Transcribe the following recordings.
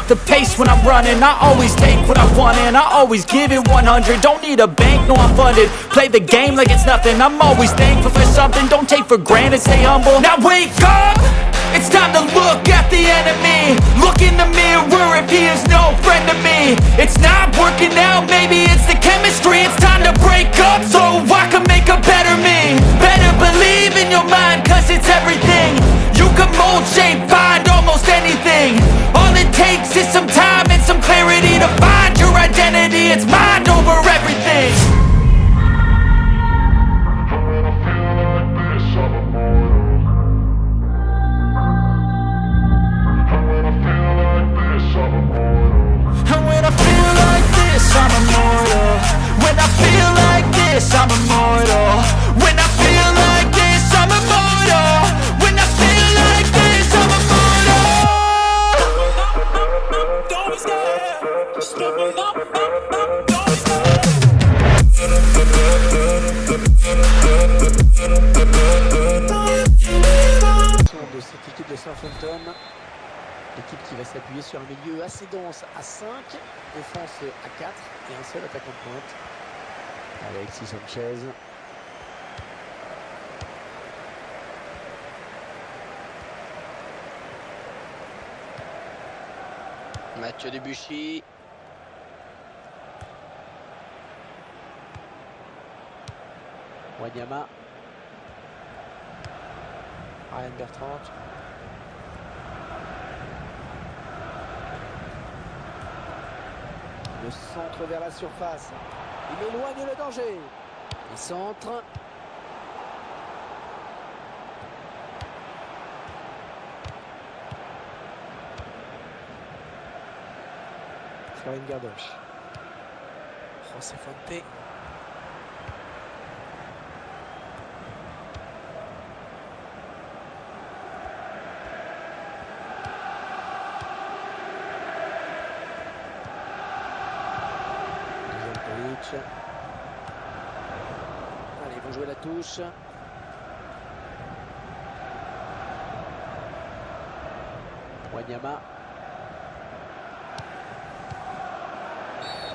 the pace when I'm running. I always take what I want and I always give it 100. Don't need a bank, no I'm funded. Play the game like it's nothing. I'm always thankful for something. Don't take for granted, stay humble. Now wake up, it's time to look at the enemy. Look in the mirror if he is no friend to me. It's not working out, maybe it's the chemistry. It's time to break up so I can make a better me. Better believe in your mind, cause it's everything. You can mold, shape, find almost anything. All it takes is some time and some clarity to find your identity. It's mind over everything. And when I feel like this, I'm immortal. When I feel like this, I'm immortal. When I feel like this, I'm immortal. When I feel like this, I'm immortal. Don't be scared. Just step it up. Don't be scared. De cette équipe de Southampton, l'équipe qui va s'appuyer sur un milieu assez dense à 5, défense à 4 et un seul attaquant de pointe, Alexis Sanchez. Mathieu Debuchy. Wanyama. Ryan Bertrand. Le centre vers la surface. Il éloigne le danger. Il centre. Florian Gardoche. José Fonte. Allez, ils vont jouer la touche. Wanyama.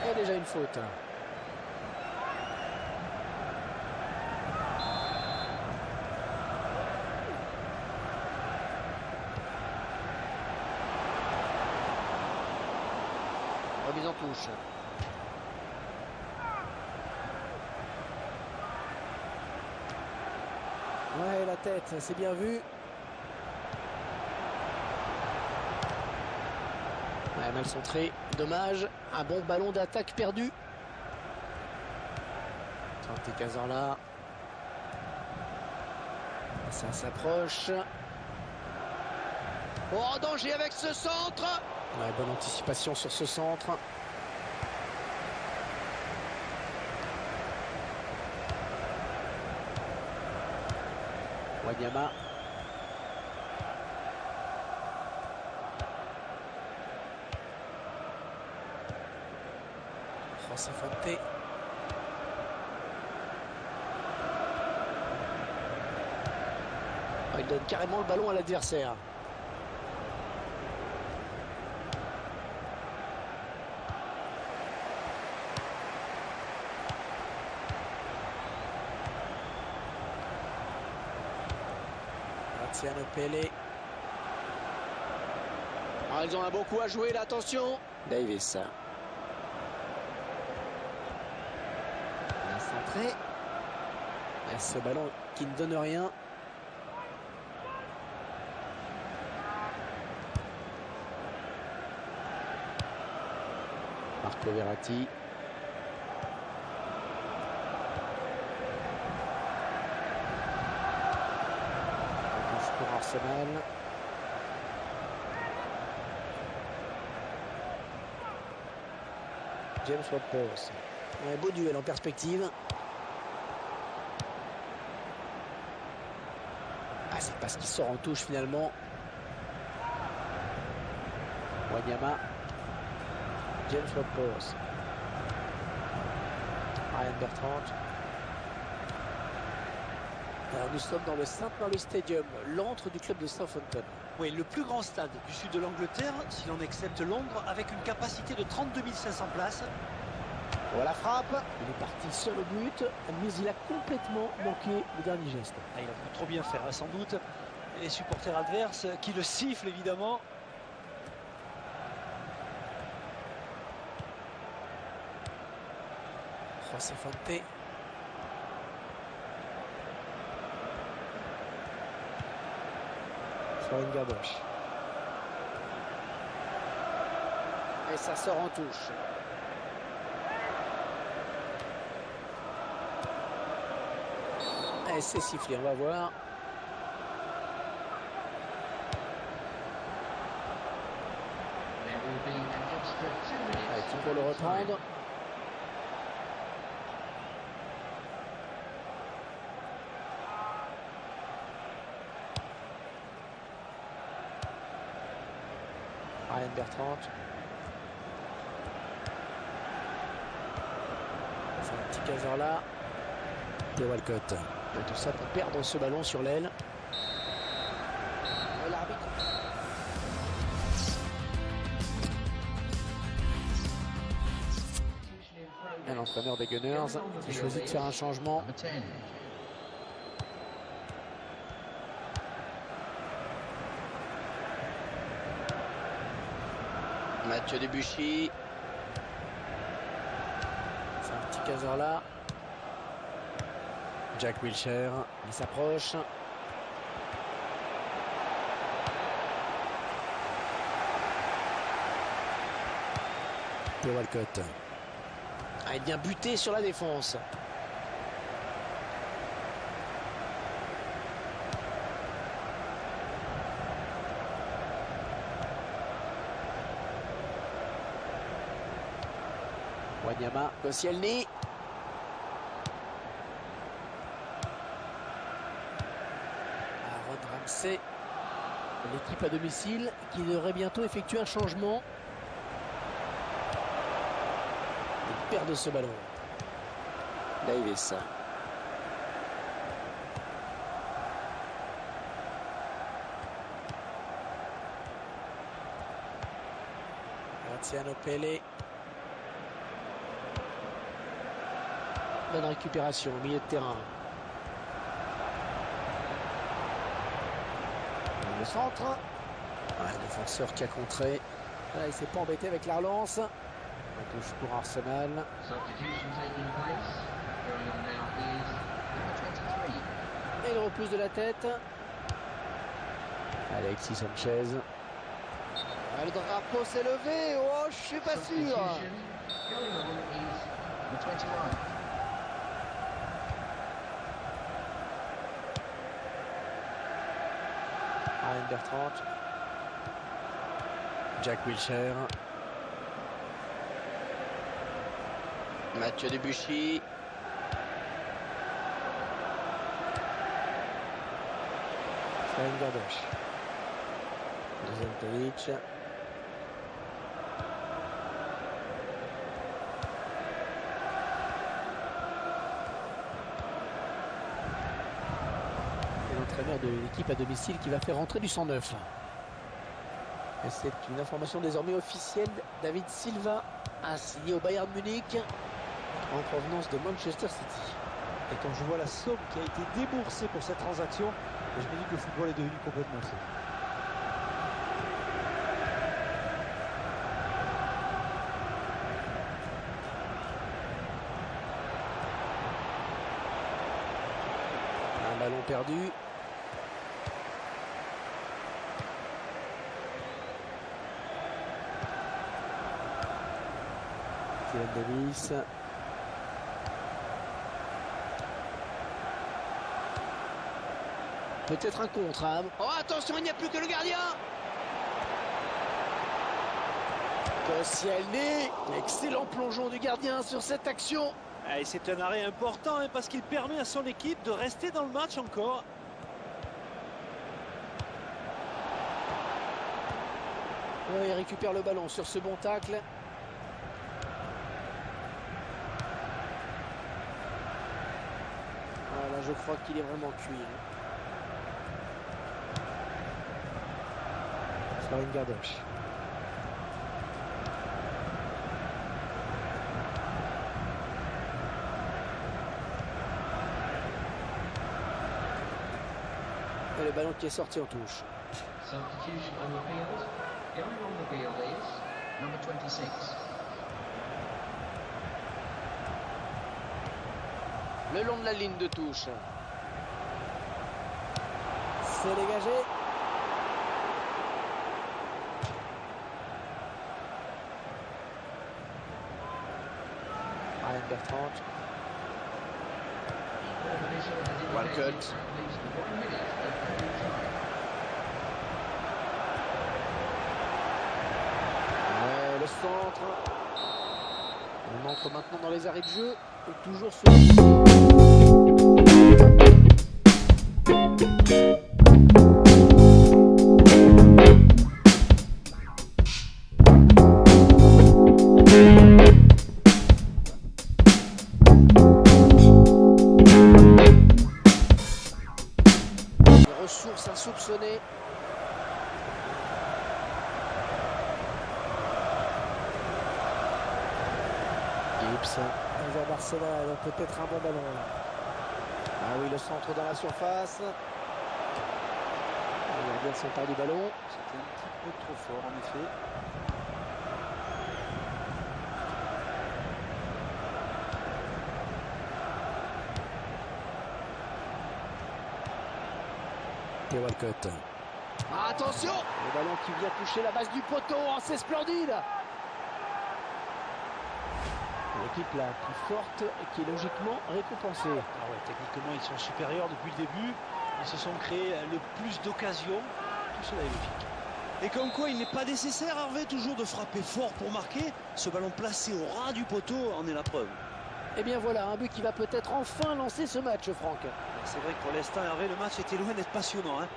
Et déjà une faute. Remise en touche. Ouais, la tête, c'est bien vu. Ouais, mal centré, dommage. Un bon ballon d'attaque perdu. Santi Cazorla. Ça s'approche. Oh, danger avec ce centre. Ouais, bonne anticipation sur ce centre. Wanyama. José Fonte. Oh, il donne carrément le ballon à l'adversaire. Luciano Pelé. Ah, ils ont un bon coup à jouer là, attention. Davis. Bien centré. Et ce ballon qui ne donne rien. Marco Verratti. Pour Arsenal. James Ward-Prowse. Un beau duel en perspective. Ah, c'est parce qu'il sort en touche finalement. Wanyama. James Ward-Prowse. Ryan Bertrand. Alors nous sommes dans le St. Maurice Stadium, l'antre du club de Southampton. Oui, le plus grand stade du sud de l'Angleterre, si l'on accepte Londres, avec une capacité de 32 500 places. Voilà la frappe, il est parti sur le but, mais il a complètement manqué le dernier geste. Ah, il a pu trop bien faire, hein, sans doute. Les supporters adverses qui le sifflent, évidemment. José Fonte. Florian Gardoche. Et ça sort en touche. Et c'est sifflé, on va voir. Allez, qui peut le reprendre. Ryan Bertrand. C'est un petit caseur là. Et Walcott. Et tout ça pour perdre ce ballon sur l'aile. L'arbitre. Et l'entraîneur des Gunners qui choisit de faire un changement. Mathieu Debuchy. C'est un petit caseur là. Jack Wilshere, il s'approche. Et Walcott. Ah, il vient buter sur la défense. Wanyama, Koscielny. Aaron Ramsey. L'équipe à domicile qui devrait bientôt effectuer un changement. Il perd ce ballon. Davis. Graziano Pelle. Bonne récupération au milieu de terrain. Le centre. Un défenseur qui a contré. Là, il s'est pas embêté avec la relance. La touche pour Arsenal. Et le repousse de la tête. Alexis Sanchez. Le drapeau s'est levé. Oh, je suis pas sûr. Ryan Bertrand. Jack Wilshere. Mathieu Debuchy. Florian Gardoche. Zentovic. L'entraîneur de l'équipe à domicile qui va faire rentrer du 109. Et c'est une information désormais officielle. David Silva a signé au Bayern Munich en provenance de Manchester City. Et quand je vois la somme qui a été déboursée pour cette transaction, je me dis que le football est devenu complètement fou. Un ballon perdu. Steven Davis. Peut-être un contre. Hein. Oh, attention, il n'y a plus que le gardien. Koscielny. Excellent plongeon du gardien sur cette action. Et c'est un arrêt important hein, parce qu'il permet à son équipe de rester dans le match encore. Il récupère le ballon sur ce bon tacle. Voilà, je crois qu'il est vraiment cuit. Karim Gardoche. Et le ballon qui est sorti en touche. Substitution on the field. Going on the field is number 26. Le long de la ligne de touche. C'est dégagé. Ryan Bertrand. Walcott. Ouais, le centre. On entre maintenant dans les arrêts de jeu. Et toujours sur... ressources insoupçonnées. Gibbs, vers Barcelone, peut-être un bon ballon. Ah oui, le centre dans la surface. Il a bien s'empare du ballon. C'était un petit peu trop fort en effet. Et Walcott. Ah, attention! Le ballon qui vient toucher la base du poteau. Oh, c'est splendide! L'équipe la plus forte qui est logiquement récompensée. Ah ouais, techniquement ils sont supérieurs depuis le début. Ils se sont créés le plus d'occasions. Tout cela est logique. Et comme quoi il n'est pas nécessaire, Hervé, toujours de frapper fort pour marquer. Ce ballon placé au ras du poteau en est la preuve. Et bien voilà, un but qui va peut-être enfin lancer ce match, Franck. C'est vrai que pour l'instant, Hervé, le match était loin d'être passionnant. Hein.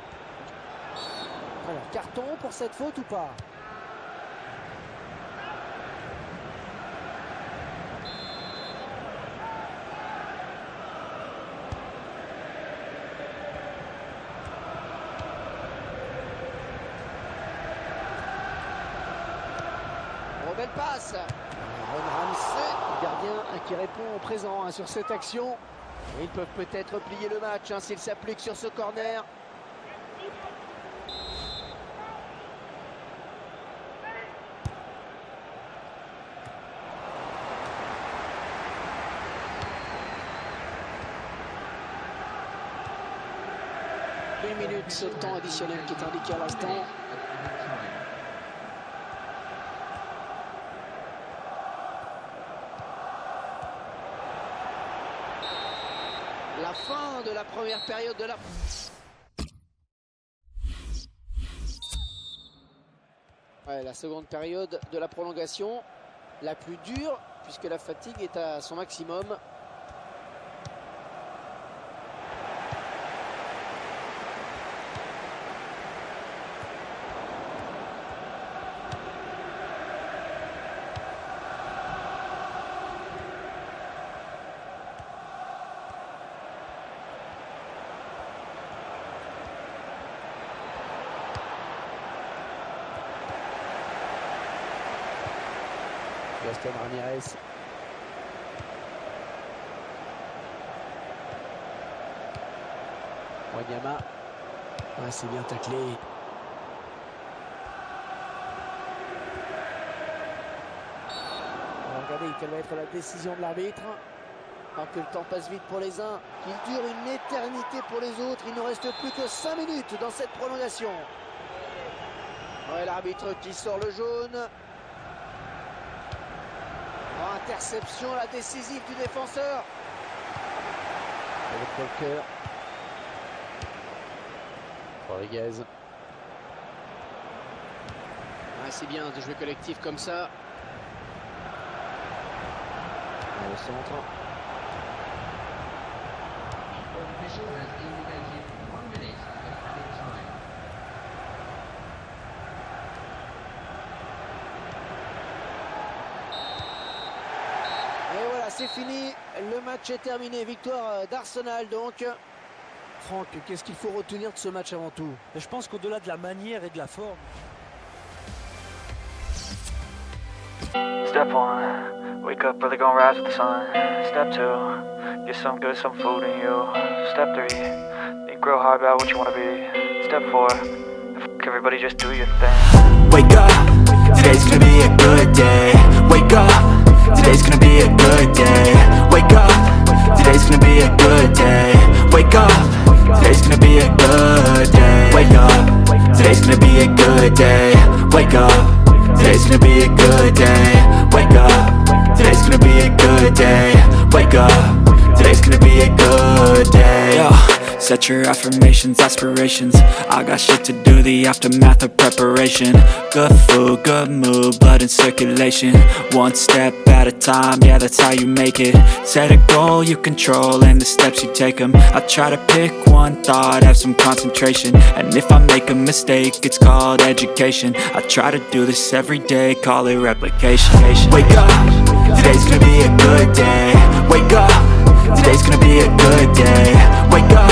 Alors, carton pour cette faute ou pas? Belle passe. Aaron Ramsey, gardien qui répond au présent sur cette action. Et ils peuvent peut-être plier le match s'ils s'appliquent sur ce corner. Une minute, ce temps additionnel qui est indiqué à l'instant. La fin de la première période de la... Ouais, la seconde période de la prolongation, la plus dure, puisque la fatigue est à son maximum. Gaston Ramirez. Wanyama. Ah, c'est bien taclé. Regardez quelle va être la décision de l'arbitre. Alors que le temps passe vite pour les uns, qu'il dure une éternité pour les autres. Il ne reste plus que 5 minutes dans cette prolongation. Ouais, l'arbitre qui sort le jaune. Interception, la décisive du défenseur. Avec Walker. Rodriguez. Ah, c'est bien de jouer collectif comme ça. Et le centre. Et voilà, c'est fini. Le match est terminé. Victoire d'Arsenal donc. Franck, qu'est-ce qu'il faut retenir de ce match avant tout? Je pense qu'au-delà de la manière et de la forme, Step 1, wake up early, gonna rise with the sun. Step 2, get some good, some food in you. Step 3, think real hard about what you wanna be. Step 4, everybody just do your thing. Wake up, today's gonna be a good day. Wake up, today's gonna be a good day. Wake up, today's gonna be a good day. Wake up, today's gonna be a good day. Wake up, today's gonna be a good day. Wake up, today's gonna be a good day. Wake up, today's gonna be a good day. Wake up, today's gonna be a good day. Yo, set your affirmations, aspirations. I got shit to do, the aftermath of preparation. Good food, good mood, blood in circulation. One step at a time, yeah, that's how you make it. Set a goal you control and the steps you take them. I try to pick one thought, have some concentration. And if I make a mistake, it's called education. I try to do this every day, call it replication. Wake up, today's gonna be a good day. Wake up, today's gonna be a good day. Wake up,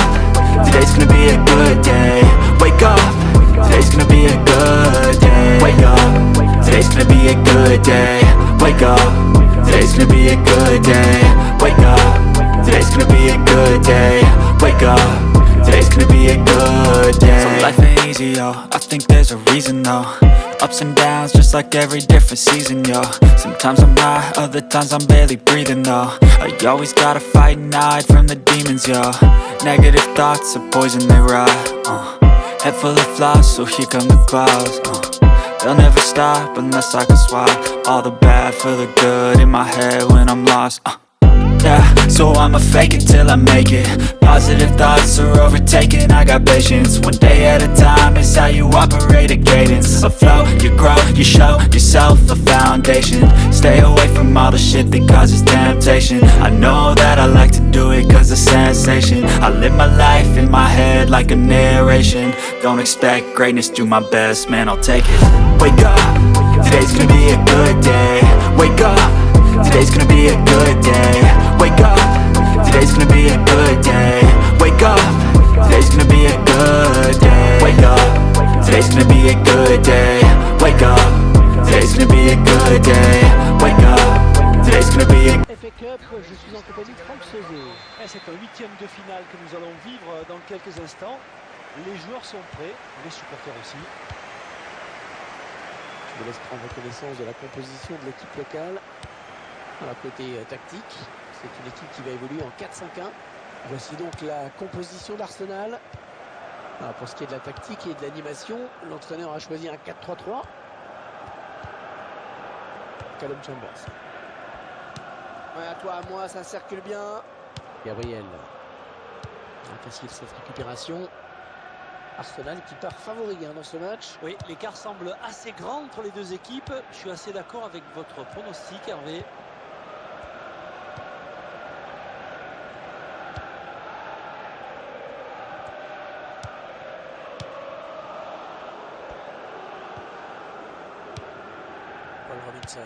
today's gonna be a good day. Wake up, today's gonna be a good day. Wake up, today's gonna be a good day. Wake up, today's gonna be a good day. Wake up, today's gonna be a good day. Wake up, today's gonna be a good day. So life ain't easy, yo, I think there's a reason though. Ups and downs, just like every different season, yo. Sometimes I'm high, other times I'm barely breathing, though. I always gotta fight and hide from the demons, yo. Negative thoughts are poison, they rot. Head full of flies, so here come the clouds. They'll never stop unless I can swap all the bad for the good in my head when I'm lost. Yeah, so I'ma fake it till I make it. Positive thoughts are overtaken, I got patience. One day at a time is how you operate a cadence. A flow, you grow, you show yourself a foundation. Stay away from all the shit that causes temptation. I know that I like to do it cause it's sensation. I live my life in my head like a narration. Don't expect greatness, do my best, man, I'll take it. Wake up, today's gonna be a good day. Wake up, today's gonna be a good day. Wake up, today's gonna be a good day. Wake up, today's gonna be a good day. Wake up, today's gonna be a good day. Wake up, today's gonna be a good day. Wake up, today's gonna be a FA Cup, je suis en compagnie de Franck Sauzet. C'est un huitième de finale que nous allons vivre dans quelques instants. Les joueurs sont prêts, les supporters aussi. Je vous laisse prendre connaissance de la composition de l'équipe locale. À côté tactique, c'est une équipe qui va évoluer en 4-5-1. Voici donc la composition d'Arsenal. Pour ce qui est de la tactique et de l'animation, l'entraîneur a choisi un 4-3-3. Callum Chambers. Ouais, à toi, à moi, ça circule bien. Gabriel. Facile cette récupération. Arsenal qui part favori dans ce match. Oui, l'écart semble assez grand entre les deux équipes. Je suis assez d'accord avec votre pronostic, Hervé. Paul Robinson.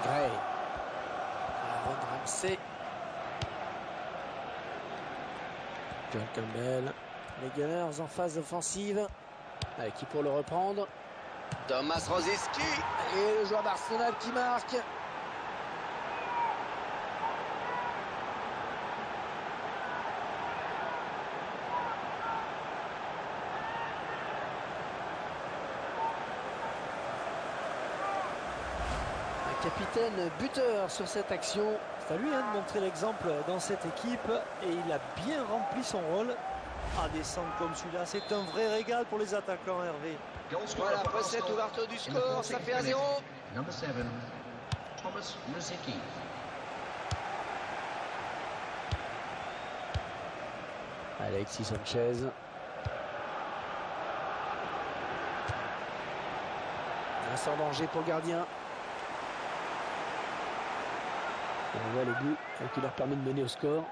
Gray. Aaron Ramsey. John Campbell. Les Gunners en phase offensive. Qui pour le reprendre. Thomas Rosiski. Et le joueur d'Arsenal qui marque. Capitaine buteur sur cette action. C'est à lui de montrer l'exemple dans cette équipe et il a bien rempli son rôle. Des centres comme celui-là, c'est un vrai régal pour les attaquants, Hervé. Voilà, après cette ouverture du score, ça fait 1-0. Number 7, Thomas Rosicky. Alexis Sanchez. Sans danger pour le gardien. Et on voit le but qui leur permet de mener au score.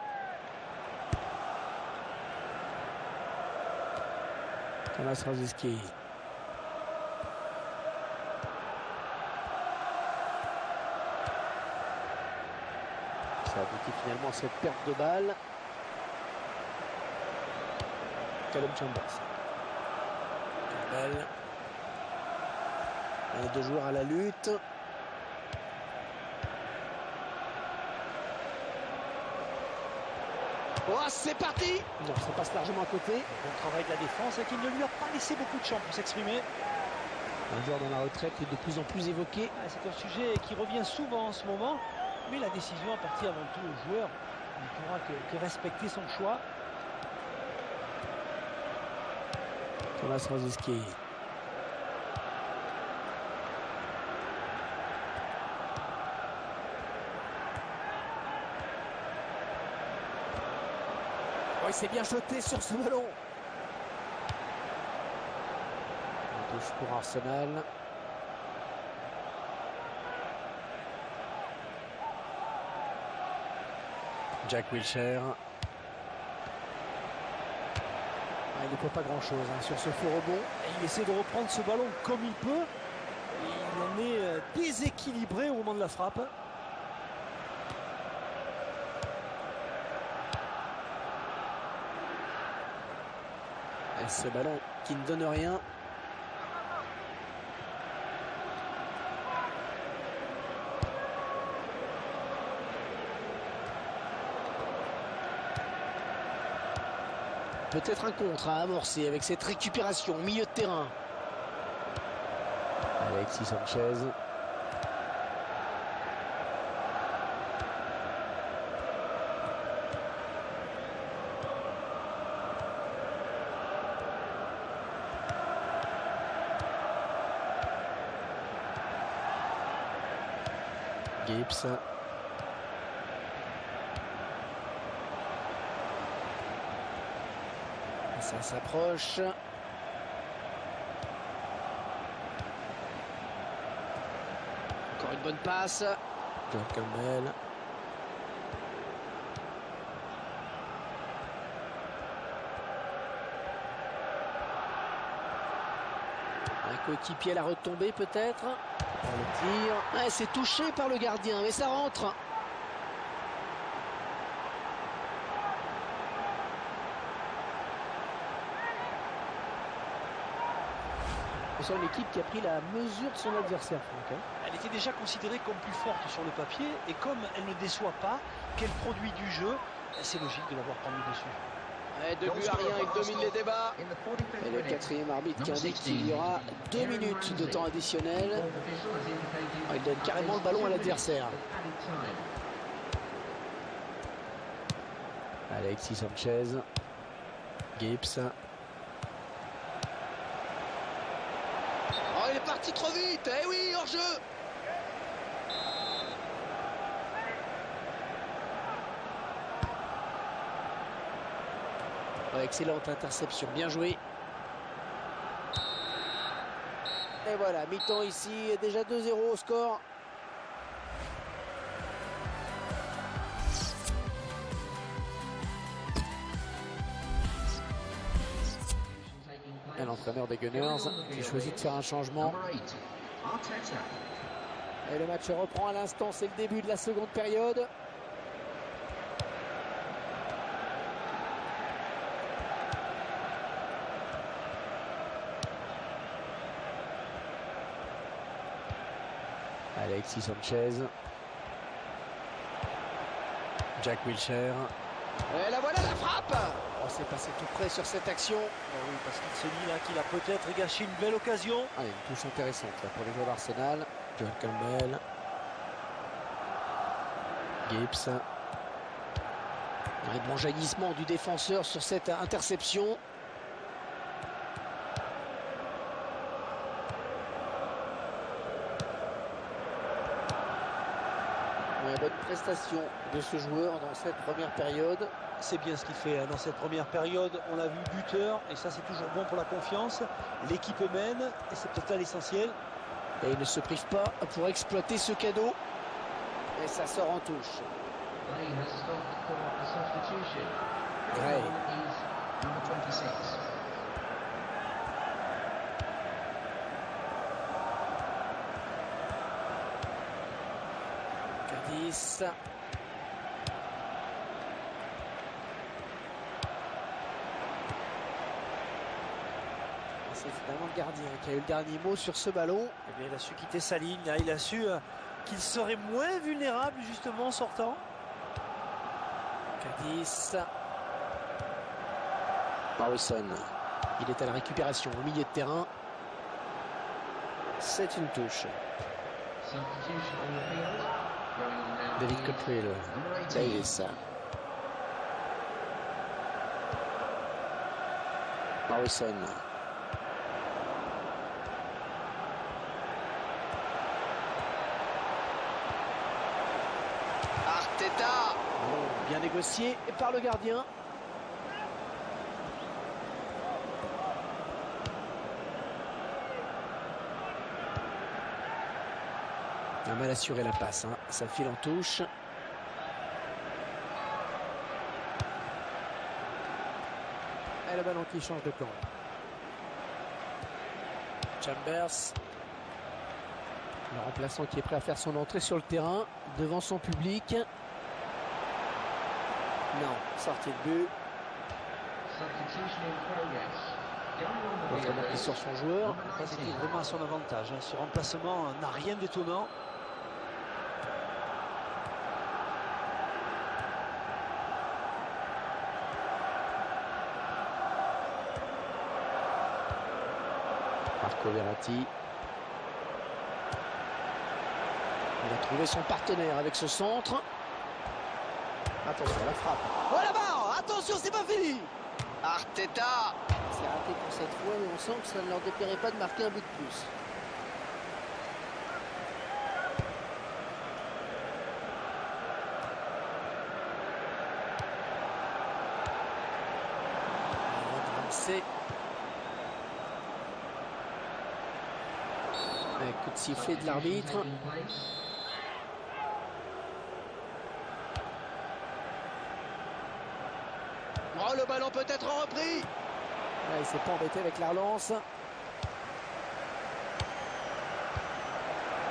Thomas Rosicky. Ça aboutit finalement à cette perte de balle. Callum Chambers. Campbell. Les deux joueurs à la lutte. Oh, c'est parti! Non, ça passe largement à côté. Bon travail de la défense et qui ne lui a pas laissé beaucoup de champ pour s'exprimer. Un joueur dans la retraite est de plus en plus évoqué. C'est un sujet qui revient souvent en ce moment, mais la décision appartient avant tout au joueur. Il ne pourra que respecter son choix. Thomas Rosicky. Oh, il s'est bien jeté sur ce ballon. Une touche pour Arsenal. Jack Wilshere. Il ne peut pas grand chose sur ce faux rebond. Et il essaie de reprendre ce ballon comme il peut. Et il en est déséquilibré au moment de la frappe. Et ce ballon qui ne donne rien. Peut-être un contre à amorcer avec cette récupération au milieu de terrain. Alexis Sanchez. Gibbs. Ça s'approche. Encore une bonne passe. John Campbell. Un coéquipier à la retombée peut-être. Pour le tir. Ah, c'est touché par le gardien, mais ça rentre. C'est une équipe qui a pris la mesure de son adversaire, Franck. Elle était déjà considérée comme plus forte sur le papier et comme elle ne déçoit pas, qu'elle produit du jeu, c'est logique de l'avoir prendre le dessus. Ouais, 2 buts à rien, il domine les débats. Et le quatrième arbitre qui indique qu'il y aura 2 minutes de temps additionnel. Il donne carrément le ballon à l'adversaire. Alexis Sanchez. Gibbs. Oh, il est parti trop vite. Eh oui, hors-jeu. Oh, excellente interception, bien joué. Et voilà, mi-temps ici, déjà 2-0 au score. Et l'entraîneur des Gunners qui choisit de faire un changement. Et le match reprend à l'instant, c'est le début de la seconde période. Alexis Sanchez. Jack Wilshere. Et la voilà la frappe. Oh, c'est passé tout près sur cette action. Oh oui, parce qu'il s'est dit là qu'il a peut-être gâché une belle occasion. Ah, une touche intéressante là, pour les joueurs d'Arsenal. John Campbell. Gibbs. Un bon jaillissement du défenseur sur cette interception. Bonne prestation de ce joueur dans cette première période. C'est bien ce qu'il fait dans cette première période. On l'a vu buteur et ça c'est toujours bon pour la confiance. L'équipe mène et c'est peut-être là l'essentiel. Et il ne se prive pas pour exploiter ce cadeau. Et ça sort en touche. Gray. Cadiz. C'est finalement le gardien qui a eu le dernier mot sur ce ballon. Eh bien, il a su quitter sa ligne, là. Il a su qu'il serait moins vulnérable justement en sortant. Cadiz. Morrison. Il est à la récupération au milieu de terrain. C'est une touche. Substitution on the field. Going on now David is Cottrell. number 18. Davis. Morrison. Arteta. Ballon bien négocié par le gardien. Il a mal assuré la passe, hein. Ça file en touche. Et le ballon qui change de camp. Chambers. Le remplaçant qui est prêt à faire son entrée sur le terrain devant son public. Non, sortie de but. Substitution in progress. Going on Il the va field marquer is sur son joueur. Ça, c'était vraiment à son avantage, hein. Ce remplacement n'a rien d'étonnant. Marco Verratti. Il a trouvé son partenaire avec ce centre. Attention, la frappe. Oh la barre. Attention, c'est pas fini. Arteta. C'est raté pour cette fois, mais on sent que ça ne leur déplairait pas de marquer un but de plus. Ramsey. Un coup de sifflet de l'arbitre. taking place. Oh, le ballon peut être repris. Il s'est pas embêté avec la relance.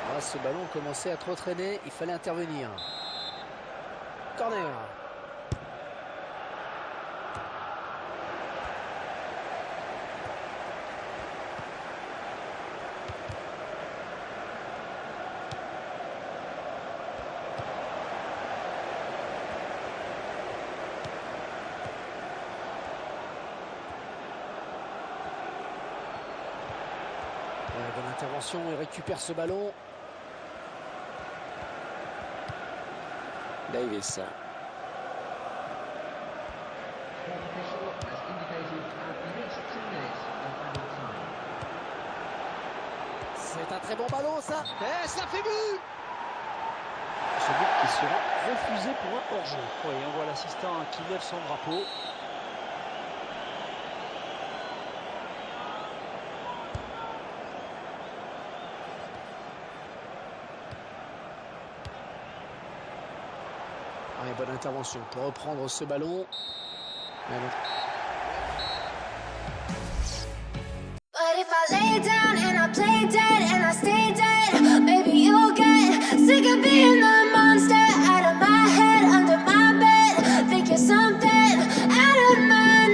Ah, ce ballon commençait à trop traîner. Il fallait intervenir. Corner. Bonne intervention, il récupère ce ballon. Davis. Fourth official has indicated at least 2 minutes of added time. C'est un très bon ballon, ça. Et ça fait but. Ce but qui sera refusé pour un hors-jeu. Oui, on voit l'assistant qui lève son drapeau. Ouais, bonne intervention pour reprendre ce ballon. But if I lay down and I play dead and I stay dead, maybe you'll get sick of being the monster out of my head, under my bed. Think you're something out of my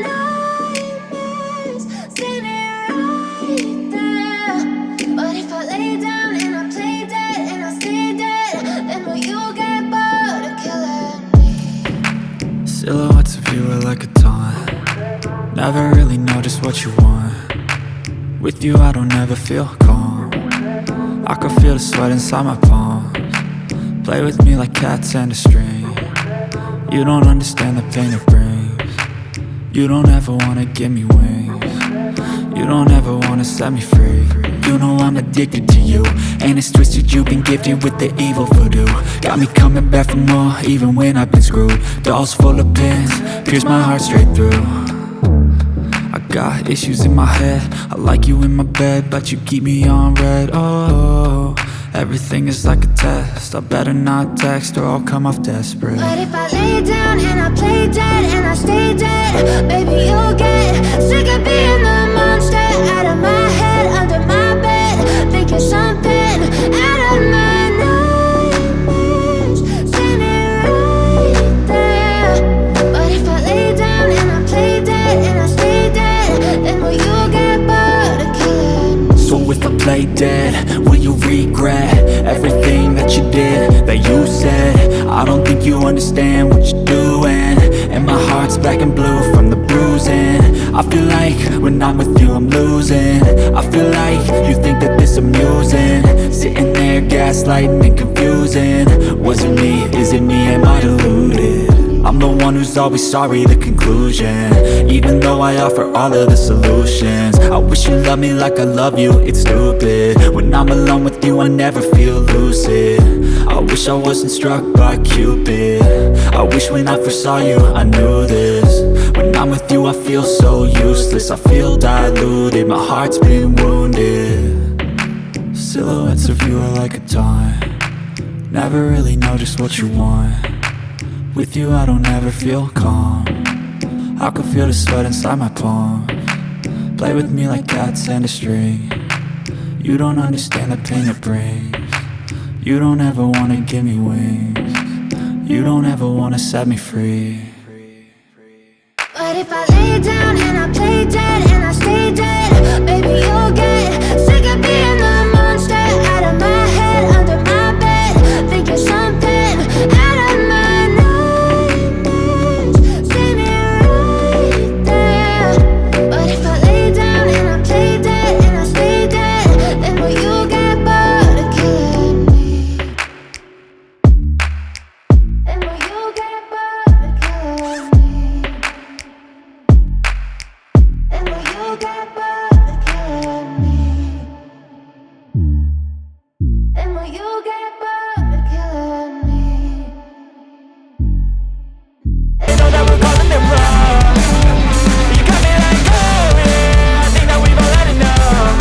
nightmares, standing right there. But if I lay down and I play dead and I stay dead, then will you get bored of killing me? Silhouettes of you are like a taunt. Never really know just what you want. With you I don't ever feel calm. I can feel the sweat inside my palms. Play with me like cats and a string. You don't understand the pain it brings. You don't ever wanna give me wings. You don't ever wanna set me free. You know I'm addicted to you, and it's twisted, you've been gifted with the evil voodoo. Got me coming back for more, even when I've been screwed. Dolls full of pins, pierce my heart straight through. I got issues in my head, I like you in my bed, but you keep me on red. Oh, everything is like a test, I better not text or I'll come off desperate. But if I lay down and I play dead and I stay dead, baby you'll get sick of being the monster out of my head, under my bed. Think you're something out of my nightmares, standing right there. But if I lay down and I play dead and I stay dead, then will you get bored lay dead? Will you regret everything that you did, that you said? I don't think you understand what you're doing, and my heart's black and blue from the bruising. I feel like when I'm with you I'm losing. I feel like you think that this amusing, sitting there gaslighting and confusing. Was it me? Is it me? Am I deluded? I'm the one who's always sorry, the conclusion, even though I offer all of the solutions. I wish you loved me like I love you, it's stupid. When I'm alone with you I never feel lucid. I wish I wasn't struck by Cupid. I wish when I first saw you I knew this. When I'm with you I feel so useless, I feel diluted, my heart's been wounded. Silhouettes of you are like a taunt, never really know just what you want. With you I don't ever feel calm, I can feel the sweat inside my palms. Play with me like cats and a string. You don't understand the pain it brings. You don't ever wanna give me wings. You don't ever wanna set me free. But if I lay down and I play dead and I stay dead, baby you'll get sick of being the monster out of my head, under my bed. Think you're something out of my nightmares. See me right there. But if I lay down and I play dead and I stay dead, then will you get bored of killing me? Then will you get bored of killing me? And will you get bored of killing me? And will you get bored of killing me? They know that we're calling it wrong. You got me like, oh yeah, I think that we've all had enough.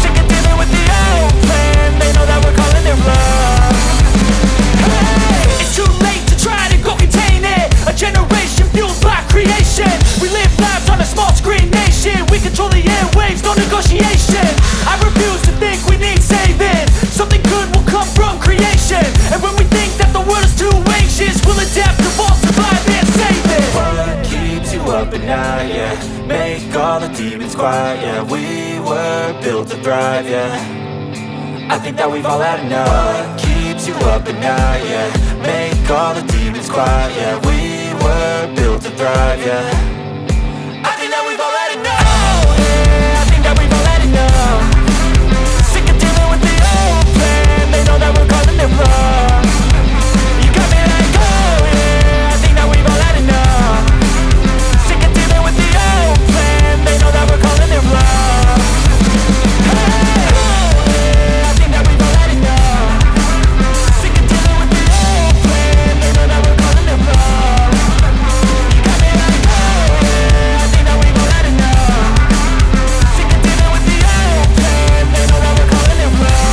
Sick of dealing with the old plan. They know that we're calling it wrong. Hey, it's too late to try to go contain it. A generation fueled by creation. We live lives on a small screen nation. We control the airwaves, no negotiation. I refuse to think we need saving. Something good will come from creation. And when we think that the world is too anxious, we'll adapt, evolve, survive and save it. What keeps you up at night, yeah? Make all the demons quiet, yeah. We were built to thrive, yeah. I think that we've all had enough. What keeps you up at night, yeah? Make all the demons quiet, yeah. We were built to thrive, yeah. I think that we've all had enough. Oh, yeah, I think that we've all had enough. Sick of dealing with the old plan. They know that we're calling it wrong. You got me like, oh yeah, I think that we've all had enough. Sick of dealing with the old plan. They know that we're calling it wrong. Hey, oh yeah, I think that we've all had enough. Sick of dealing with the old plan. They know that we're calling it wrong. You got me like, oh yeah, I think that we've all had enough. Sick of dealing with the old plan. They know that we're calling it wrong.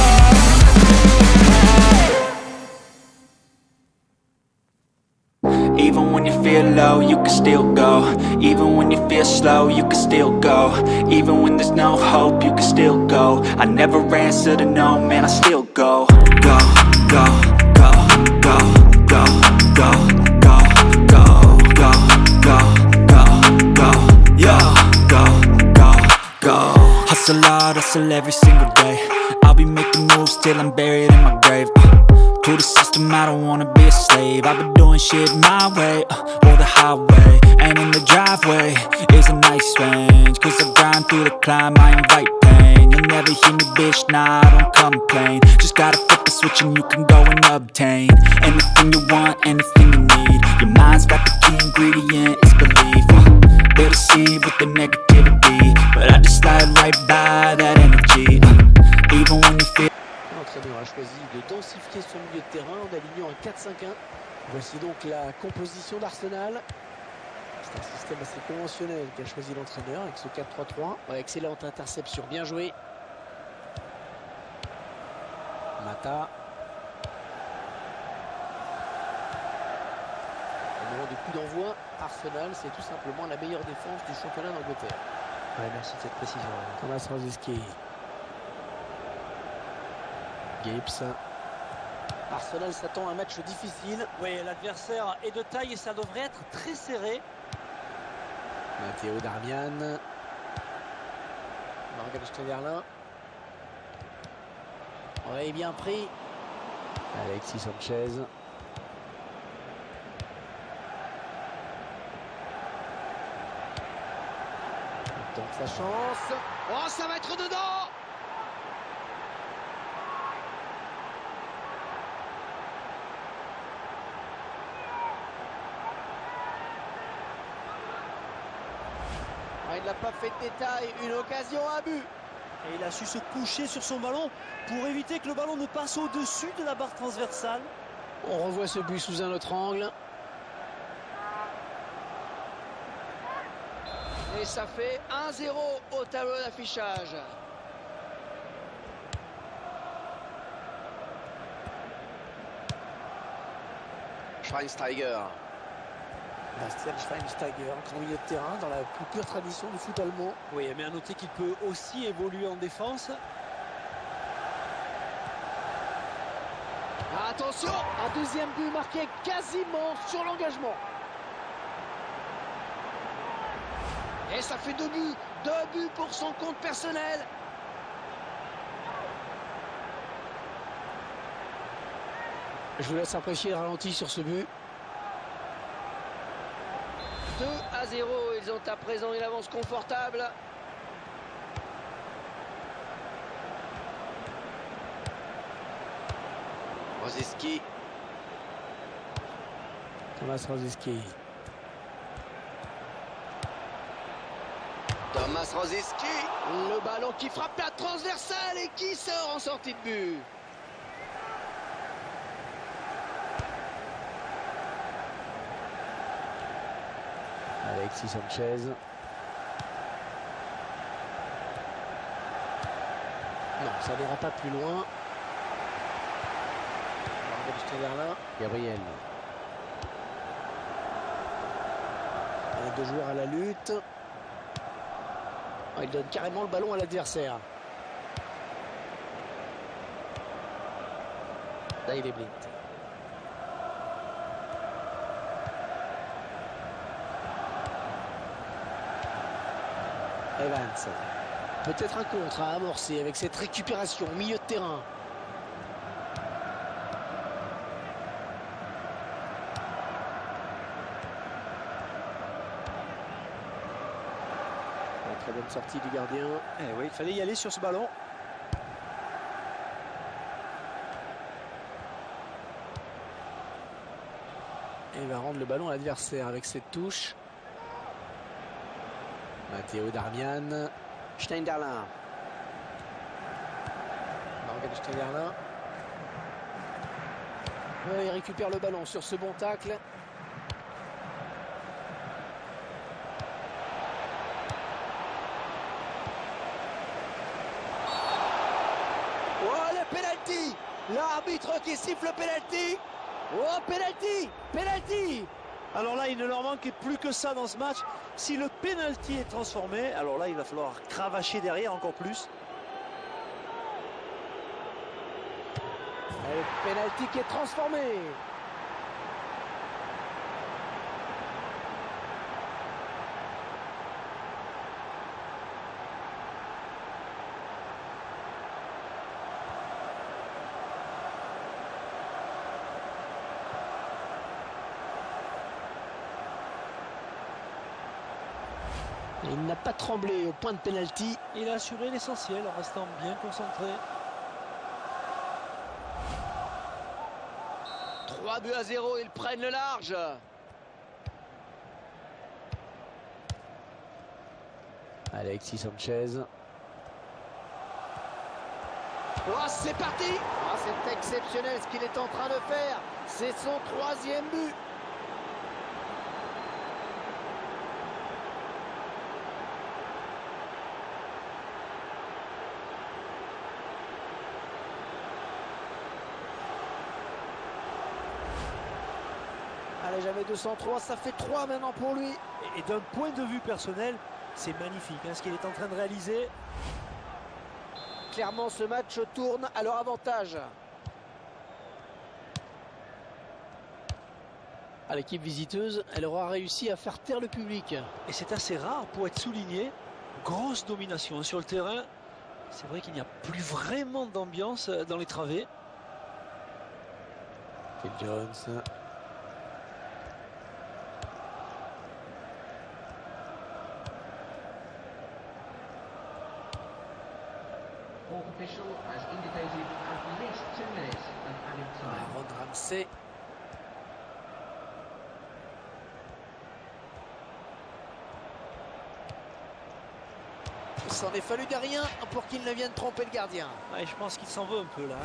Even when you feel low, you can still go. Even when you feel slow, you can still go. Even when there's no hope, you can still go. I never answer to no, man, I still go. Go, go, go, go, go, go, go, go, go, go, go, go, yo, go, go, go. Hustle hard, hustle every single day. I'll be making moves till I'm buried in my grave. To the system, I don't wanna be a slave. I've been doing shit my way, or the highway. And in the driveway is a nice range. Cause I grind through the climb, I invite pain. You'll never hear me, bitch, nah, I don't complain. Just gotta flip the switch and you can go and obtain anything you want, anything you need. Your mind's got the key ingredient, it's belief. They'll deceive with the negativity, but I just slide right by that energy. Even when you feel L'entraîneur a choisi de densifier son milieu de terrain en alignant un 4-5-1. Voici donc la composition d'Arsenal. C'est un système assez conventionnel qu'a choisi l'entraîneur avec ce 4-3-3. Ouais, excellente interception, bien joué. Mata. Au moment du coup d'envoi, Arsenal, c'est tout simplement la meilleure défense du championnat d'Angleterre. Ouais, merci de cette précision. Thomas Rosicky. Gibbs. Arsenal s'attend à un match difficile. Oui, l'adversaire est de taille et ça devrait être très serré. Matteo Darmian. Morgan Schneiderlin. Ouais, bien pris. Alexis Sanchez. Il tente sa chance. Oh, ça va être dedans! Ah, il n'a pas fait de détail. Une occasion à but. Et il a su se coucher sur son ballon pour éviter que le ballon ne passe au-dessus de la barre transversale. On revoit ce but sous un autre angle. Et ça fait 1-0 au tableau d'affichage. Schweinsteiger. Bastian Schweinsteiger, grand milieu de terrain dans la plus pure tradition du foot allemand. Oui, mais à noter qu'il peut aussi évoluer en défense. Attention, un deuxième but marqué quasiment sur l'engagement. Et ça fait 2 buts. 2 buts pour son compte personnel. Je vous laisse apprécier le ralenti sur ce but. 2-0, ils ont à présent une avance confortable. Rosiski. Thomas Rosiski. Thomas Rosiski. Le ballon qui frappe la transversale et qui sort en sortie de but. Alexis Sanchez. Non, ça n'ira pas plus loin. Gabriel. Deux joueurs à la lutte. Il donne carrément le ballon à l'adversaire. Là, il est blind. Evans. Peut-être un contre à amorcer avec cette récupération au milieu de terrain. Très bonne sortie du gardien. Eh oui, il fallait y aller sur ce ballon. Et il va rendre le ballon à l'adversaire avec cette touche. Matteo Darmian. Schneiderlin. Morgan Schneiderlin. Il récupère le ballon sur ce bon tacle. Oh, le penalty! L'arbitre qui siffle le penalty! Oh, penalty! Penalty! Alors là, il ne leur manquait plus que ça dans ce match. Si le penalty est transformé, alors là, il va falloir cravacher derrière encore plus. Et le penalty qui est transformé. Il n'a pas tremblé au point de pénalty. Il a assuré l'essentiel en restant bien concentré. 3-0, ils prennent le large. Alexis Sanchez. Oh, c'est parti! Oh, c'est exceptionnel ce qu'il est en train de faire. C'est son 3e but. Allez, jamais 203, ça fait 3 maintenant pour lui. Et d'un point de vue personnel, c'est magnifique hein, ce qu'il est en train de réaliser. Clairement, ce match tourne à leur avantage. À l'équipe visiteuse, elle aura réussi à faire taire le public. Et c'est assez rare pour être souligné. Grosse domination sur le terrain. C'est vrai qu'il n'y a plus vraiment d'ambiance dans les travées. Phil Jones. Fourth official has indicated at least 2 minutes of added time. Aaron Ramsey. Il s'en est fallu de rien pour qu'il ne vienne tromper le gardien. Ouais, je pense qu'il s'en veut un peu là.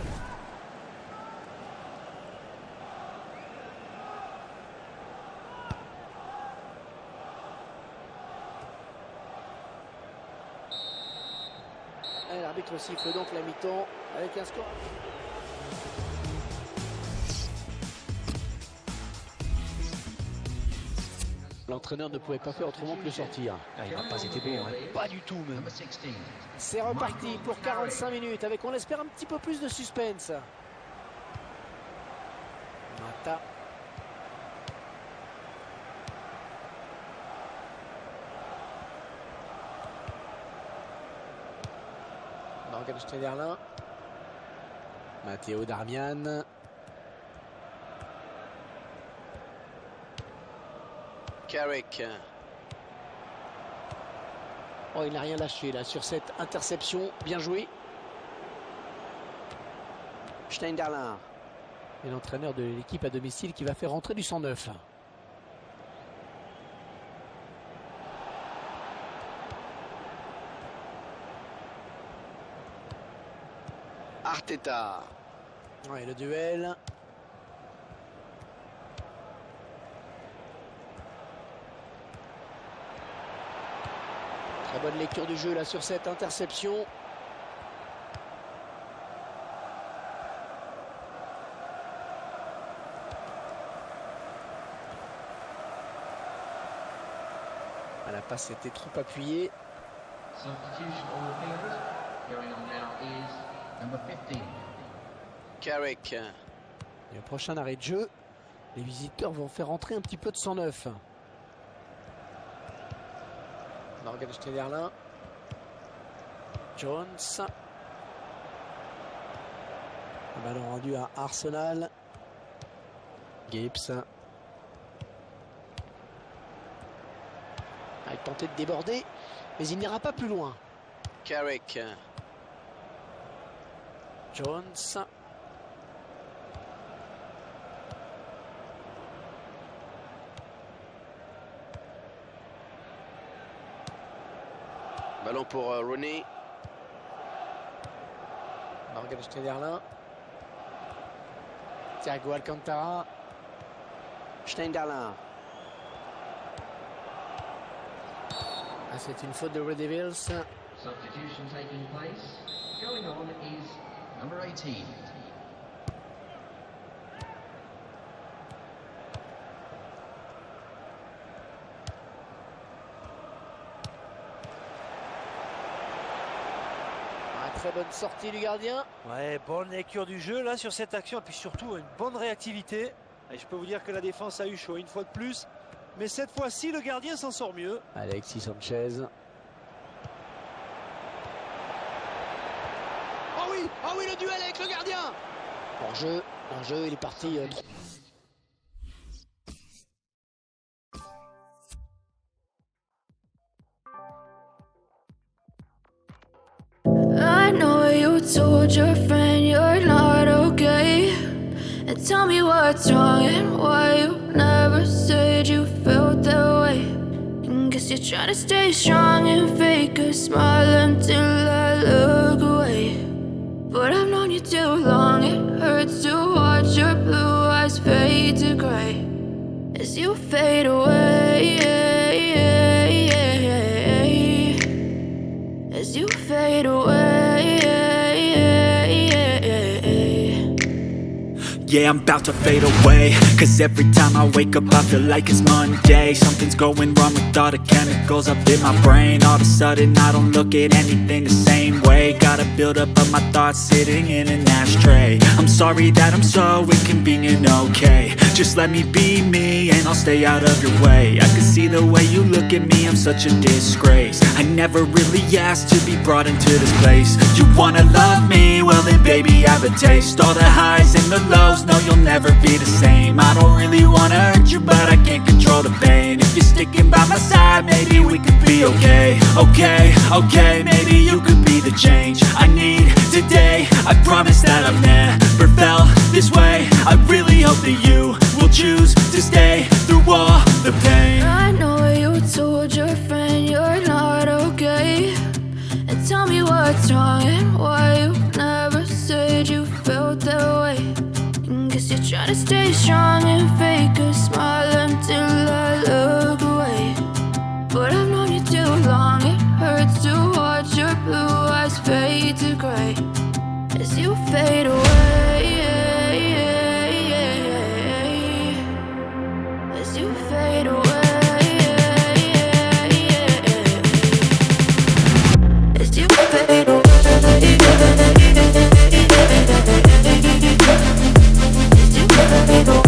Et l'arbitre siffle donc la mi-temps avec un score. L'entraîneur ne pouvait pas faire autrement que le sortir. Il n'a pas été bon, hein. Pas du tout même. Number 16. C'est reparti pour 45 minutes avec, on espère, un petit peu plus de suspense. Mata. Morgan Schneiderlin. Matteo Darmian. Carrick. Oh, il n'a rien lâché là sur cette interception. Bien joué. Schneiderlin. Et l'entraîneur de l'équipe à domicile qui va faire rentrer du 109. Arteta. Ouais, le duel. Très bonne lecture du jeu là sur cette interception. La passe était trop appuyée. Substitution on the field. Going on now is number 15. Carrick. Et au prochain arrêt de jeu, les visiteurs vont faire entrer un petit peu de 109. Morgan Schneiderlin. Jones. Un ballon rendu à Arsenal. Gibbs. Il tentait de déborder, mais il n'ira pas plus loin. Carrick. Jones. Ballon pour Rooney. Morgan Schneiderlin. Thiago Alcantara. Schneiderlin. Ah, c'est une faute de Red Devils. Substitution taking place. Going on is number 18. Très bonne sortie du gardien. Ouais, bonne lecture du jeu là sur cette action et puis surtout une bonne réactivité. Et je peux vous dire que la défense a eu chaud une fois de plus. Mais cette fois-ci, le gardien s'en sort mieux. Alexis Sanchez. Oh oui, le duel avec le gardien. Hors-jeu, il est parti. I know you told your friend you're not okay. And tell me what's wrong and why you never said you felt that way. And guess you're trying to stay strong and fake a smile until I look away. But I've known you too long, it hurts to watch your blue eyes fade to gray as you fade away. As you fade away. Yeah, I'm about to fade away. Cause every time I wake up I feel like it's Monday. Something's going wrong with all the chemicals up in my brain. All of a sudden I don't look at anything the same way. Gotta buildup of my thoughts sitting in an ashtray. I'm sorry that I'm so inconvenient, okay. Just let me be me and I'll stay out of your way. I can see the way you look at me, I'm such a disgrace. I never really asked to be brought into this place. You wanna love me? Well then baby I have a taste. All the highs and the lows, no you'll never be the same. I don't really wanna hurt you but I can't control the pain. If you're sticking by my side, maybe we could be okay. Okay, maybe you could be the change I need today. I promise that I've never felt this way. I really hope that you will choose to stay through all the pain. I know you told your friend you're not okay, and tell me what's wrong and why you never said you felt that way. And guess you're trying to stay strong and fake a smile until I look away. But I've known you too long, it hurts to watch your blue eyes fade to gray as you fade away. As you fade away. As you fade away. As you fade away.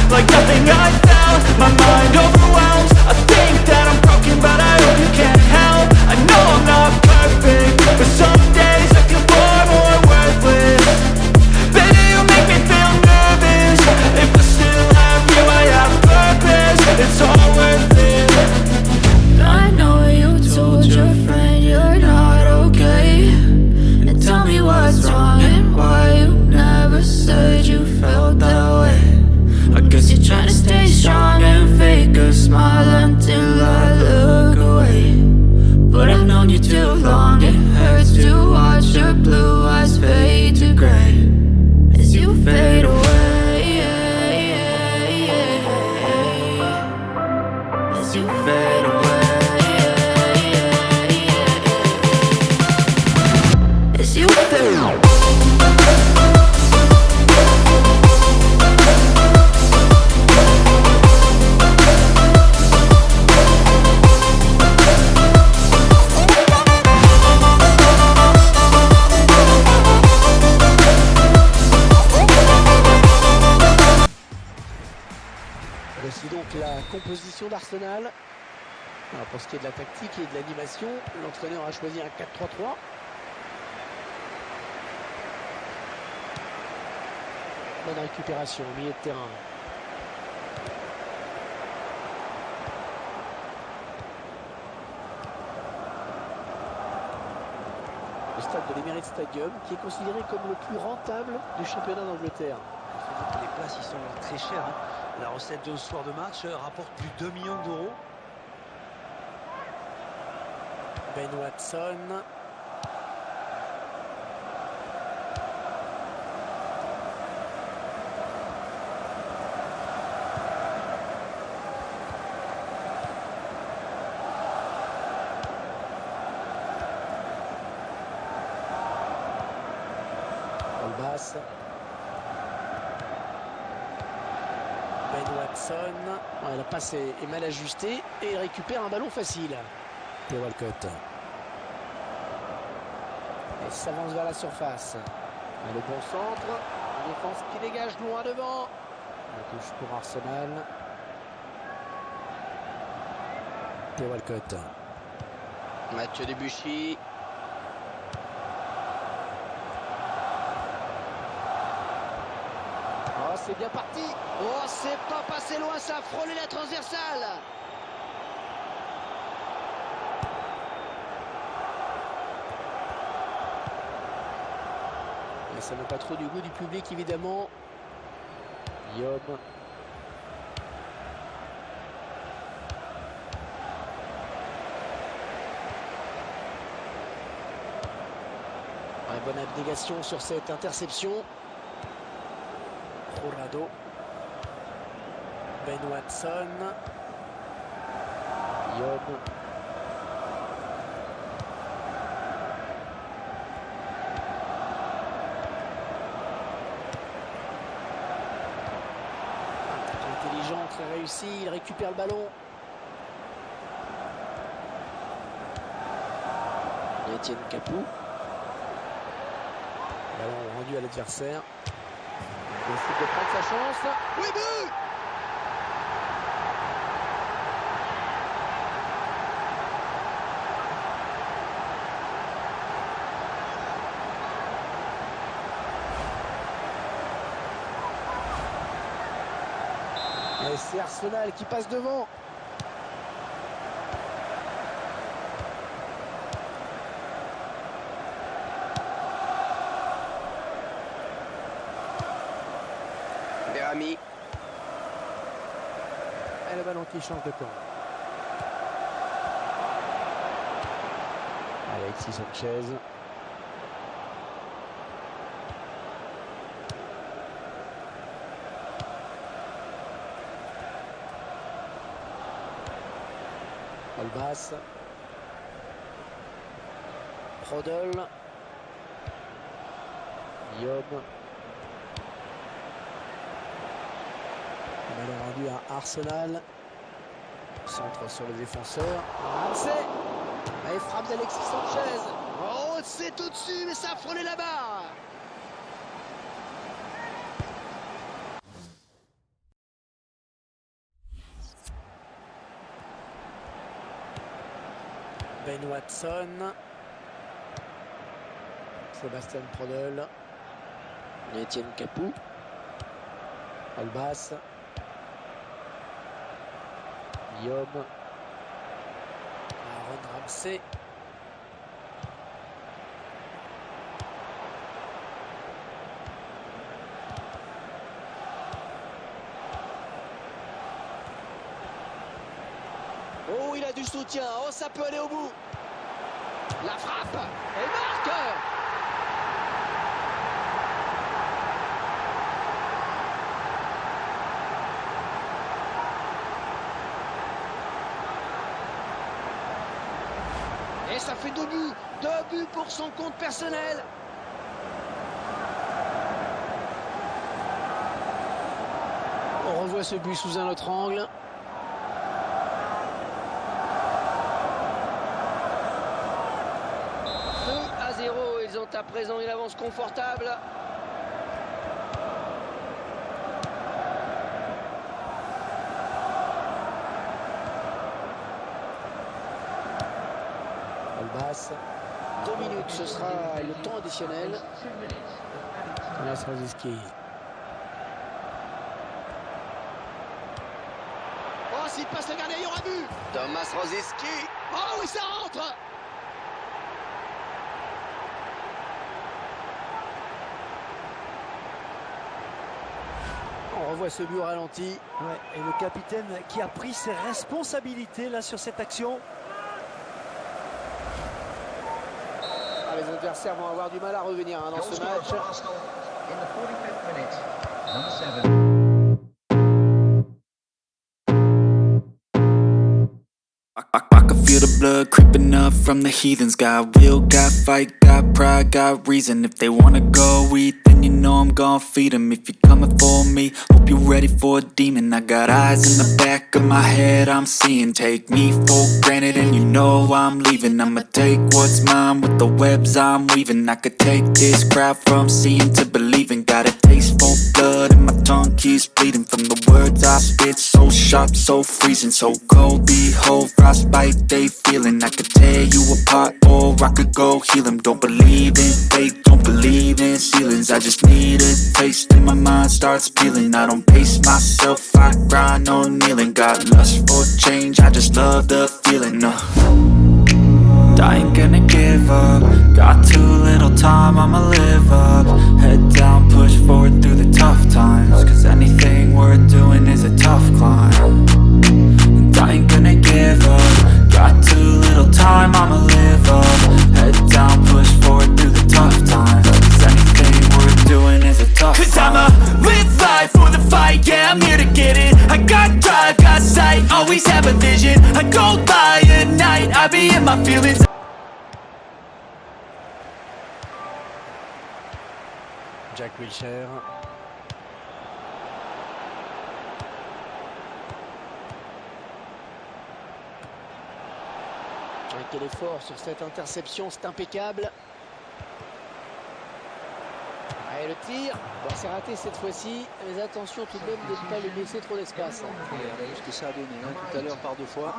Like nothing I felt, my mind overwhelms. I think that I'm broken, but I hope you can't help. I know I'm not perfect, but some days I feel far more worthless. Baby, you make me feel nervous. If I still have you, I have purpose. It's all worth it. I know you told your friend you're not okay, and tell me what's wrong and why you never said you felt that way. I guess you're trying to stay strong and fake a smile until I look away. But I've known you too long, it hurts to watch your blue eyes fade to gray as you fade away. As you fade away. As you fade away. Voici donc la composition d'Arsenal. Alors pour ce qui est de la tactique et de l'animation, l'entraîneur a choisi un 4-3-3. Bonne récupération au milieu de terrain. Le stade de l'Emirates Stadium, qui est considéré comme le plus rentable du championnat d'Angleterre. Les places, ils sont très chères. La recette d'un soir de match rapporte plus de 2 millions d'euros. Ben Watson. Olbas. Ben Watson. La passe est mal ajustée et il récupère un ballon facile. Theo Walcott. Et s'avance vers la surface. Et le bon centre. La défense qui dégage loin devant. La touche pour Arsenal. Theo Walcott. Mathieu Debuchy. Oh, c'est bien parti. Oh, c'est pas passé loin, ça a frôlé la transversale. Et ça n'a pas trop du goût du public, évidemment. Guillaume. Ouais, bonne abnégation sur cette interception. Jurado. Ben Watson. Yob. Intelligent, très réussi, il récupère le ballon. Etienne Capou. Ballon rendu à l'adversaire. Il décide de prendre sa chance. Oui, but! Et c'est Arsenal qui passe devant. Berami. Et le ballon qui change de camp. Alexis Sanchez. Olbas. Prodol. Yob. Ballon rendu à Arsenal. Centre sur le défenseur. Ramsey. Et frappe d'Alexis Sanchez. Oh, c'est au-dessus, mais ça a frôlé la barre. Ben Watson. Sébastien Prodol. Etienne Capou. Olbas. Yob. Aaron Ramsey. Oh, il a du soutien. Oh, ça peut aller au bout. La frappe. Et marque. Et ça fait 2 buts. 2 buts pour son compte personnel. On revoit ce but sous un autre angle. Ils ont à présent une avance confortable. Olbas. 2 minutes, ce sera le temps additionnel. 2 minutes of added time. Thomas Rosicky. Oh, s'il passe le gardien, il y aura but. Thomas Rosicky. Oh oui, ça rentre. On revoit ce but au ralenti. Ouais, et le capitaine qui a pris ses responsabilités là sur cette action. Ah, les adversaires vont avoir du mal à revenir dans ce match. In the 45th minute, number 7. I can feel the blood creeping up from the heathens. Got will, got fight, got pride, got reason. If they wanna go eat, then you know I'm gon' feed them. If you're coming for me, hope you're ready for a demon. I got eyes in the back of my head, I'm seeing. Take me for granted and you know I'm leaving. I'ma take what's mine with the webs I'm weaving. I could take this crowd from seeing to believing. Got a taste for blood and my tongue keeps bleeding. From the words I spit, so sharp, so freezing. So cold, behold, frostbite they feeling. I could tear you apart or I could go heal them. Don't believe in fate, don't believe in ceilings. I just need a taste and my mind starts peeling. I don't pace myself, I grind on kneeling. Got lust for change, I just love the feeling. I ain't gonna give up. Got too little time, I'ma live up. Head down, push forward through the tough times. Cause anything worth doing is a tough climb. And I ain't gonna give up. Got too little time, I'ma live up. Head down, push forward through the tough times. Cause anything worth doing is a tough climb. Cause I'ma live life for the fight, yeah, I'm here to get it. I got Wilshere. Quel effort sur cette interception, c'est impeccable. Et le tir, bon, c'est raté cette fois-ci, mais attention tout de même de ne pas lui laisser trop d'espace. Ce que ça a donné tout à l'heure par 2 fois.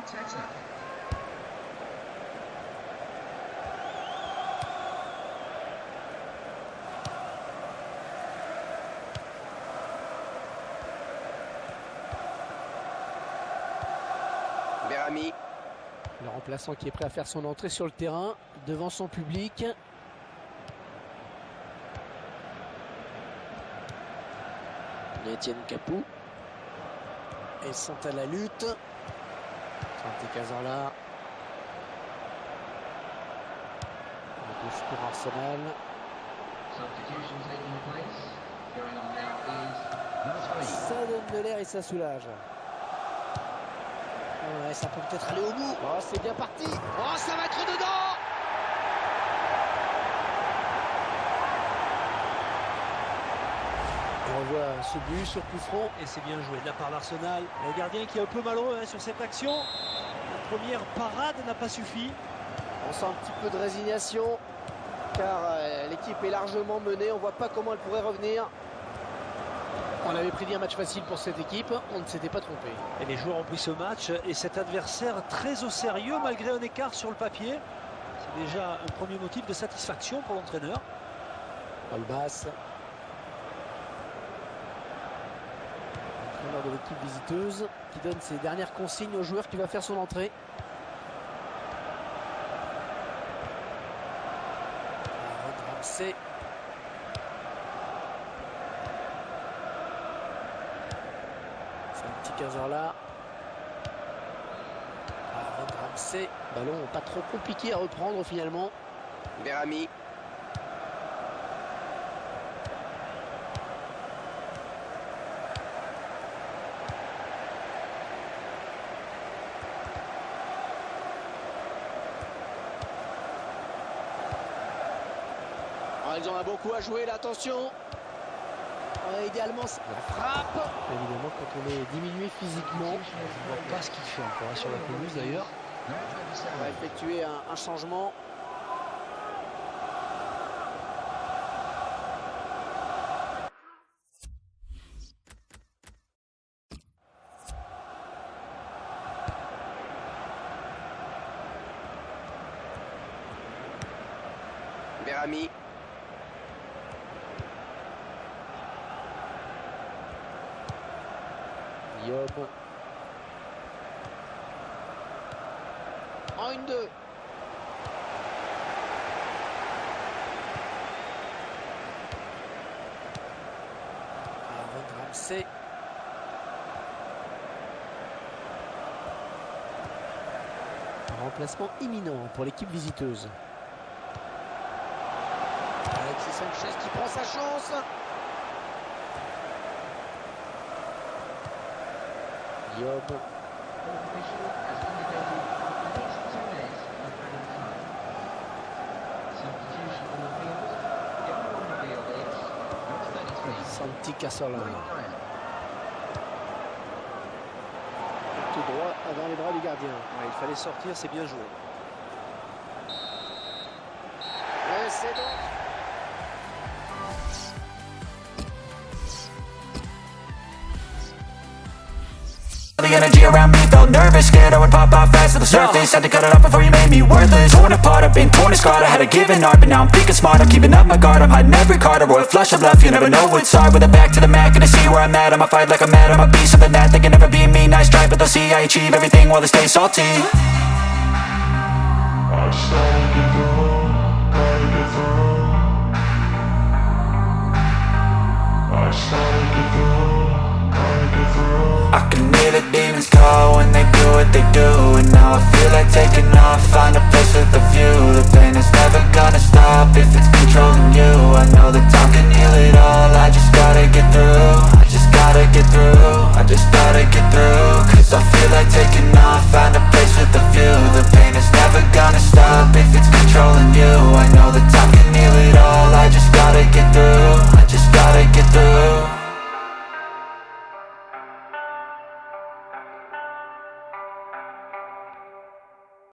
Berami. Le remplaçant qui est prêt à faire son entrée sur le terrain, devant son public. Etienne Capou. Ils sont à la lutte. Santi Cazorla. La touche pour Arsenal. Substitution taking place. Going on now is number 3. Ça donne de l'air et ça soulage. Ouais, ça peut peut-être aller au bout. Oh, c'est bien parti. Oh, ça va être dedans. Et on voit ce but sur coup franc. Et c'est bien joué de la part d'Arsenal. Le gardien qui est un peu malheureux sur cette action. La première parade n'a pas suffi. On sent un petit peu de résignation car l'équipe est largement menée. On ne voit pas comment elle pourrait revenir. On avait prédit un match facile pour cette équipe. On ne s'était pas trompé. Et les joueurs ont pris ce match et cet adversaire très au sérieux malgré un écart sur le papier. C'est déjà un premier motif de satisfaction pour l'entraîneur. Olbas. L'entraîneur de l'équipe visiteuse qui donne ses dernières consignes au joueur qui va faire son entrée. Ramsey. Santi Cazorla. Ramsey. Ballon pas trop compliqué à reprendre finalement. Berami. Ils ont un bon coup à jouer là, attention. Idéalement, la frappe. Évidemment, quand on est diminué physiquement, On ne voit pas ce qu'il fait encore sur la pelouse d'ailleurs. on va effectuer un changement. Berami. Yob. En 1-2. Ramsey. Un remplacement imminent pour l'équipe visiteuse. Alexis Sanchez qui prend sa chance. Yob. Official has indicated at least 2 minutes of added time. Substitution on the field. The other on the field is number 33. Santi Cazorla. Ryan Ryan. Tout droit avant les bras du gardien. Ouais, il fallait sortir, c'est bien joué. Et c'est donc. The energy around me felt nervous, scared I would pop out fast to the surface. Had to cut it off before you made me worthless. Torn apart, I've been torn and scarred. I had a given art, but now I'm thinking smart. I'm keeping up my guard, I'm hiding every card. A royal flush of love, you never know what's hard. With a back to the mat, gonna see where I'm at. I'ma fight like I'm mad, I'ma be something that they can never be me. Nice try, but they'll see I achieve everything while they stay salty. I just gotta get through, gotta get through. I just gotta get through, gotta get through. I can hear the demons call when they do what they do. And now I feel like taking off, find a place with a view. The pain is never gonna stop if it's controlling you. I know that time can heal it all, I just gotta get through. I just gotta get through, I just gotta get through. Cause I feel like taking off, find a